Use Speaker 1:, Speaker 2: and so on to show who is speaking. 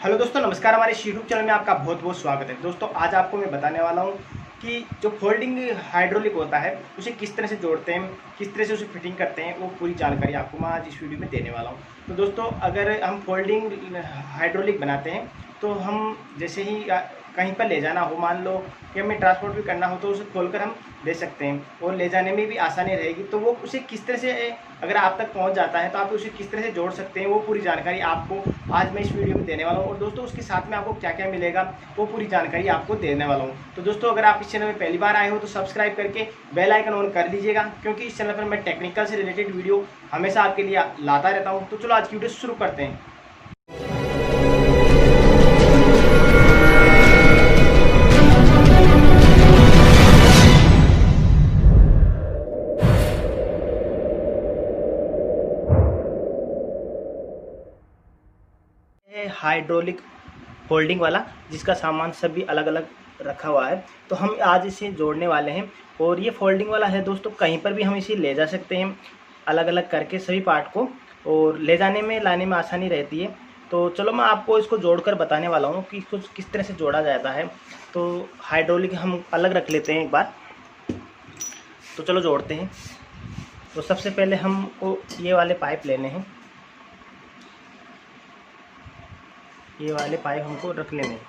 Speaker 1: Hello दोस्तों, नमस्कार। हमारे इस यूट्यूब चैनल में आपका बहुत बहुत स्वागत है। दोस्तों आज आपको मैं बताने वाला हूँ कि जो फोल्डिंग हाइड्रोलिक होता है उसे किस तरह से जोड़ते हैं, किस तरह से उसे फिटिंग करते हैं, वो पूरी जानकारी आपको मैं आज इस वीडियो में देने वाला हूँ। तो दोस्तों अगर हम फोल्डिंग हाइड्रोलिक बनाते हैं तो हम जैसे ही कहीं पर ले जाना हो, मान लो कि हमें ट्रांसपोर्ट भी करना हो तो उसे खोलकर हम दे सकते हैं और ले जाने में भी आसानी रहेगी। तो वो उसे किस तरह से अगर आप तक पहुंच जाता है तो आप उसे किस तरह से जोड़ सकते हैं, वो पूरी जानकारी आपको आज मैं इस वीडियो में देने वाला हूं। और दोस्तों उसके साथ में आपको क्या क्या मिलेगा वो पूरी जानकारी आपको देने वाला हूं। तो दोस्तों अगर आप इस चैनल में पहली बार आए हो तो सब्सक्राइब करके बेल आइकन ऑन कर लीजिएगा, क्योंकि इस चैनल पर मैं टेक्निकल से रिलेटेड वीडियो हमेशा आपके लिए लाता रहता हूँ। तो चलो आज की वीडियो शुरू करते हैं। हाइड्रोलिक फोल्डिंग वाला, जिसका सामान सभी अलग अलग रखा हुआ है, तो हम आज इसे जोड़ने वाले हैं। और ये फोल्डिंग वाला है दोस्तों, कहीं पर भी हम इसे ले जा सकते हैं अलग अलग करके सभी पार्ट को, और ले जाने में लाने में आसानी रहती है। तो चलो मैं आपको इसको जोड़कर बताने वाला हूँ कि इसको किस तरह से जोड़ा जाता है। तो हाइड्रोलिक हम अलग रख लेते हैं एक बार, तो चलो जोड़ते हैं। तो सबसे पहले हमको ये वाले पाइप लेने हैं, ये वाले पाइप हमको रख लेने हैं।